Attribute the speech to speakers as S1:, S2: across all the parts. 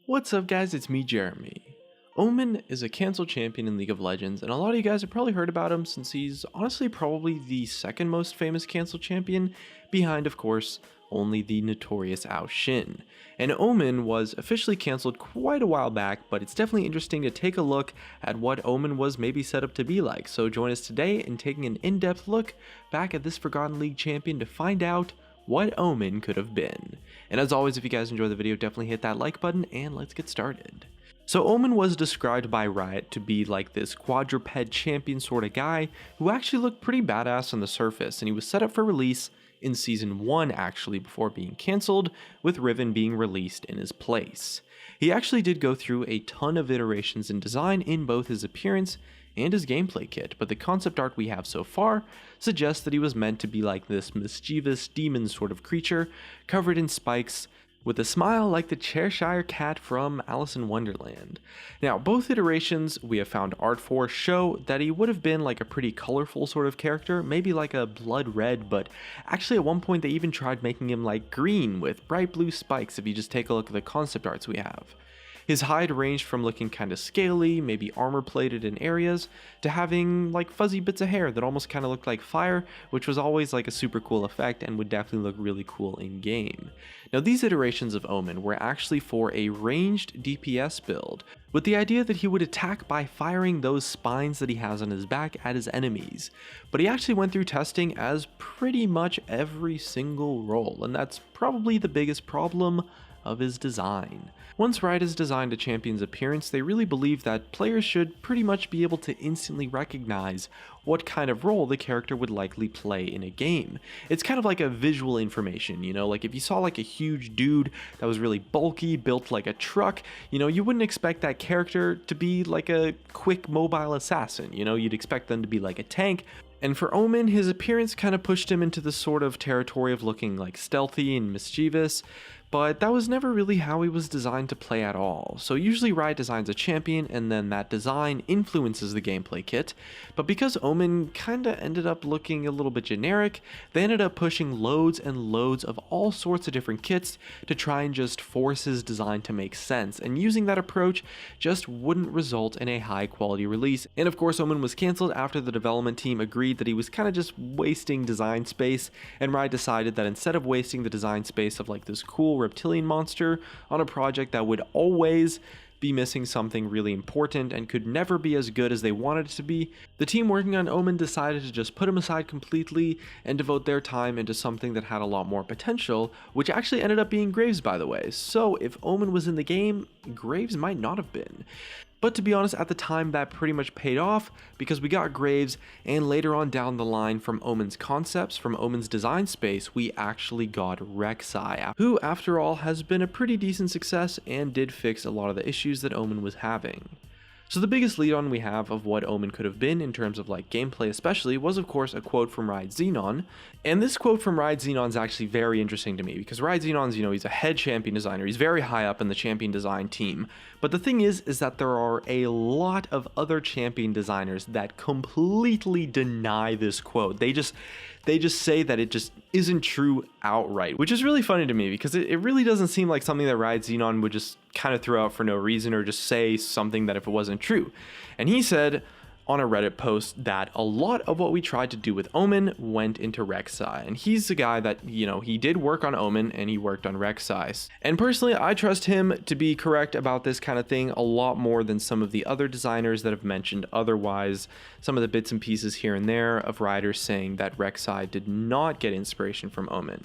S1: What's up guys, it's me Jeremy. OMEN is a cancelled champion in League of Legends, and a lot of you guys have probably heard about him since he's honestly probably the second most famous cancelled champion, behind of course only the notorious Shin. And OMEN was officially cancelled quite a while back, but it's definitely interesting to take a look at what OMEN was maybe set up to be like. So join us today in taking an in-depth look back at this Forgotten League champion to find out what OMEN could have been. And as always, if you guys enjoy the video, definitely hit that like button and let's get started. So OMEN was described by Riot to be like this quadruped champion sort of guy who actually looked pretty badass on the surface, and he was set up for release in Season 1 actually before being cancelled, with Riven being released in his place. He actually did go through a ton of iterations in design in both his appearance and his gameplay kit, but the concept art we have so far suggests that he was meant to be like this mischievous demon sort of creature covered in spikes with a smile like the Cheshire Cat from Alice in Wonderland. Now, both iterations we have found art for show that he would have been like a pretty colorful sort of character, maybe like a blood red, but actually at one point they even tried making him like green with bright blue spikes if you just take a look at the concept arts we have. His hide ranged from looking kind of scaly, maybe armor plated in areas, to having like fuzzy bits of hair that almost kind of looked like fire, which was always like a super cool effect and would definitely look really cool in game. Now these iterations of OMEN were actually for a ranged DPS build, with the idea that he would attack by firing those spines that he has on his back at his enemies. But he actually went through testing as pretty much every single role, and that's probably the biggest problem of his design. Once Riot has designed a champion's appearance, they really believe that players should pretty much be able to instantly recognize what kind of role the character would likely play in a game. It's kind of like a visual information, you know, like if you saw like a huge dude that was really bulky, built like a truck, you know, you wouldn't expect that character to be like a quick mobile assassin, you know, you'd expect them to be like a tank. And for OMEN, his appearance kind of pushed him into the sort of territory of looking like stealthy and mischievous, but that was never really how he was designed to play at all. So usually Riot designs a champion and then that design influences the gameplay kit, but because OMEN kinda ended up looking a little bit generic, they ended up pushing loads and loads of all sorts of different kits to try and just force his design to make sense, and using that approach just wouldn't result in a high quality release. And of course OMEN was cancelled after the development team agreed that he was kind of just wasting design space, and Riot decided that instead of wasting the design space of like this cool reptilian monster on a project that would always be missing something really important and could never be as good as they wanted it to be, the team working on OMEN decided to just put him aside completely and devote their time into something that had a lot more potential, which actually ended up being Graves, by the way. So if OMEN was in the game, Graves might not have been. But to be honest, at the time that pretty much paid off, because we got Graves, and later on down the line from OMEN's concepts, from OMEN's design space, we actually got Rek'Sai, who after all has been a pretty decent success and did fix a lot of the issues that OMEN was having. So the biggest lead on we have of what OMEN could have been in terms of like gameplay especially was of course a quote from Riot Xenon, and this quote from Riot Xenon is actually very interesting to me because Riot Xenon's, you know, he's a head champion designer, he's very high up in the champion design team, but the thing is that there are a lot of other champion designers that completely deny this quote. They just say that it just isn't true outright, which is really funny to me because it really doesn't seem like something that Riot Xenon would just kind of throw out for no reason or just say something that if it wasn't true. And he said on a Reddit post that a lot of what we tried to do with OMEN went into Rek'Sai, and he's the guy that, you know, he did work on OMEN and he worked on Rek'Sai. And personally, I trust him to be correct about this kind of thing a lot more than some of the other designers that have mentioned otherwise. Some of the bits and pieces here and there of writers saying that Rek'Sai did not get inspiration from OMEN.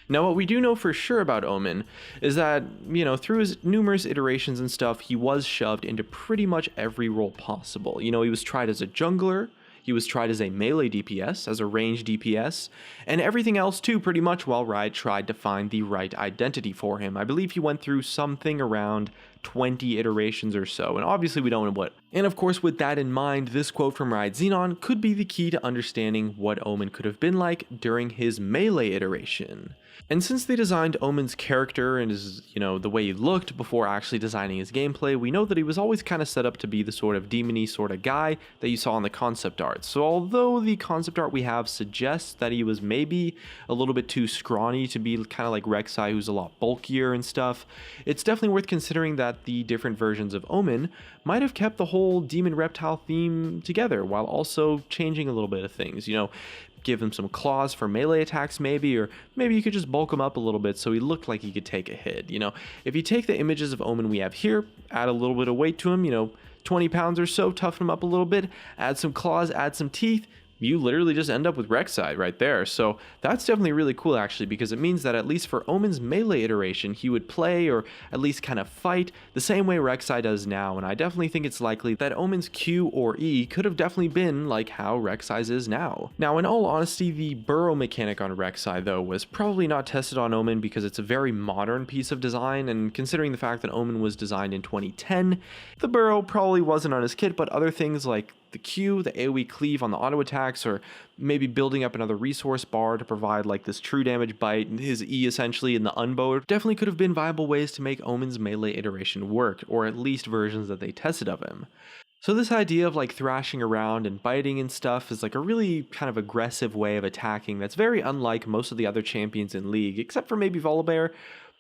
S1: Now, what we do know for sure about OMEN is that, you know, through his numerous iterations and stuff, he was shoved into pretty much every role possible. You know, he was tried as a jungler, he was tried as a melee DPS, as a ranged DPS, and everything else too, pretty much, while Riot tried to find the right identity for him. I believe he went through something around 20 iterations or so, and obviously we don't know what. And of course, with that in mind, this quote from Riot Xenon could be the key to understanding what Omen could have been like during his melee iteration. And since they designed Omen's character and his, the way he looked before actually designing his gameplay, we know that he was always kind of set up to be the sort of demon-y sort of guy that you saw in the concept art. So although the concept art we have suggests that he was maybe a little bit too scrawny to be kind of like Rek'Sai, who's a lot bulkier and stuff, it's definitely worth considering that the different versions of Omen might have kept the whole demon reptile theme together while also changing a little bit of things, give him some claws for melee attacks maybe, or maybe you could just bulk him up a little bit so he looked like he could take a hit. If you take the images of Omen we have here, add a little bit of weight to him, 20 pounds or so, toughen him up a little bit, add some claws, add some teeth, you literally just end up with Rek'Sai right there. So that's definitely really cool actually, because it means that at least for Omen's melee iteration, he would play or at least kind of fight the same way Rek'Sai does now. And I definitely think it's likely that Omen's Q or E could have definitely been like how Rek'Sai's is now. Now, in all honesty, the burrow mechanic on Rek'Sai though was probably not tested on Omen because it's a very modern piece of design, and considering the fact that Omen was designed in 2010, the burrow probably wasn't on his kit, but other things like the Q, the AoE cleave on the auto attacks, or maybe building up another resource bar to provide like this true damage bite, his E essentially in the unbow, definitely could have been viable ways to make Omen's melee iteration work, or at least versions that they tested of him. So this idea of like thrashing around and biting and stuff is like a really kind of aggressive way of attacking that's very unlike most of the other champions in League, except for maybe Volibear,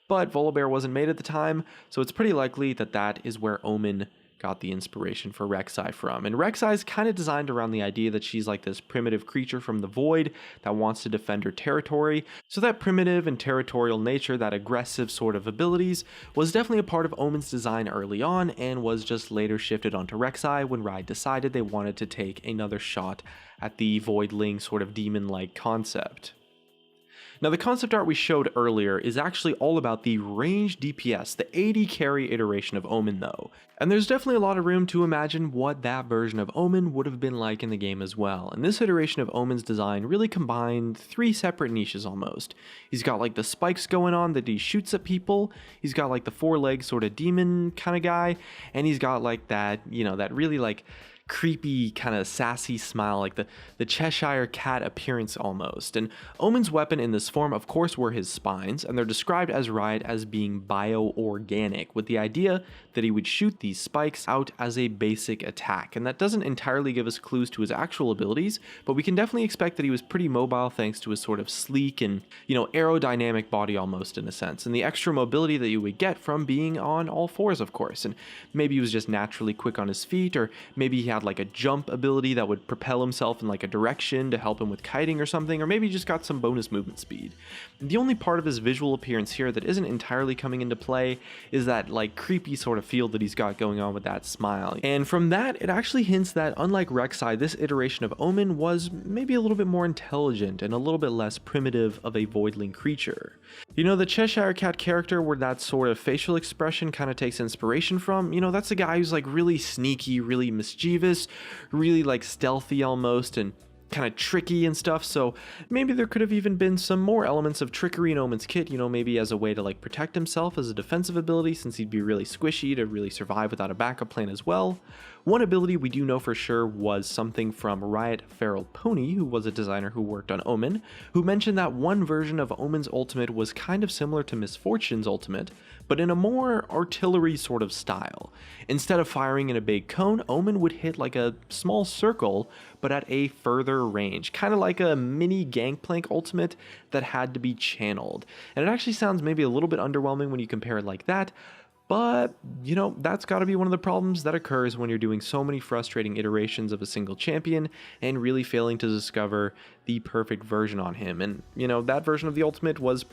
S1: but Volibear wasn't made at the time, so it's pretty likely that that is where Omen got the inspiration for Rek'Sai from. And Rek'Sai is kind of designed around the idea that she's like this primitive creature from the void that wants to defend her territory. So that primitive and territorial nature, that aggressive sort of abilities, was definitely a part of Omen's design early on and was just later shifted onto Rek'Sai when Riot decided they wanted to take another shot at the voidling sort of demon-like concept. Now, the concept art we showed earlier is actually all about the range DPS, the 80 carry iteration of Omen though. And there's definitely a lot of room to imagine what that version of Omen would have been like in the game as well. And this iteration of Omen's design really combined 3 separate niches almost. He's got like the spikes going on that he shoots at people, he's got like the 4-leg sort of demon kind of guy, and he's got like that, that really like creepy kind of sassy smile, like the Cheshire cat appearance almost. And Omen's weapon in this form of course were his spines, and they're described as Riot as being bio-organic, with the idea that he would shoot these spikes out as a basic attack. And that doesn't entirely give us clues to his actual abilities, but we can definitely expect that he was pretty mobile thanks to his sort of sleek and aerodynamic body almost in a sense, and the extra mobility that you would get from being on all fours of course. And maybe he was just naturally quick on his feet, or maybe he had like a jump ability that would propel himself in like a direction to help him with kiting or something, or maybe he just got some bonus movement speed. The only part of his visual appearance here that isn't entirely coming into play is that like creepy sort of feel that he's got going on with that smile. And from that, it actually hints that unlike Rek'Sai, this iteration of Omen was maybe a little bit more intelligent and a little bit less primitive of a voidling creature. The Cheshire cat character where that sort of facial expression kind of takes inspiration from, that's a guy who's like really sneaky, really mischievous, really like stealthy almost, and kind of tricky and stuff. So maybe there could have even been some more elements of trickery in Omen's kit, maybe as a way to like protect himself as a defensive ability, since he'd be really squishy to really survive without a backup plan as well. One ability we do know for sure was something from Riot Feral Pony, who was a designer who worked on Omen, who mentioned that one version of Omen's ultimate was kind of similar to Misfortune's ultimate, but in a more artillery sort of style. Instead of firing in a big cone, Omen would hit like a small circle, but at a further range, kind of like a mini Gangplank ultimate that had to be channeled. And it actually sounds maybe a little bit underwhelming when you compare it like that, but, that's got to be one of the problems that occurs when you're doing so many frustrating iterations of a single champion and really failing to discover the perfect version on him. And, that version of the ultimate was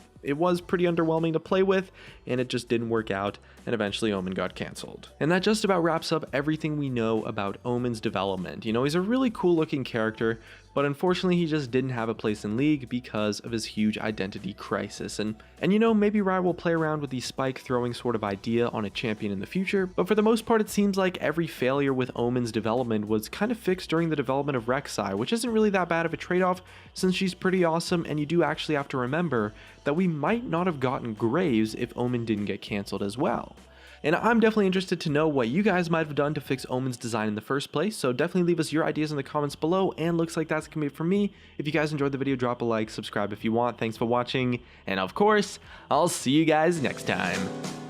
S1: pretty underwhelming to play with, and it just didn't work out, and eventually Omen got cancelled. And that just about wraps up everything we know about Omen's development. He's a really cool looking character, but unfortunately he just didn't have a place in League because of his huge identity crisis. And maybe Riot will play around with the spike throwing sort of idea on a champion in the future, but for the most part it seems like every failure with Omen's development was kind of fixed during the development of Rek'Sai, which isn't really that bad of a trade-off since she's pretty awesome, and you do actually have to remember that we might not have gotten Graves if Omen didn't get cancelled as well. And I'm definitely interested to know what you guys might have done to fix OMEN's design in the first place, so definitely leave us your ideas in the comments below, and looks like that's gonna be it for me. If you guys enjoyed the video, drop a like, subscribe if you want. Thanks for watching, and of course, I'll see you guys next time.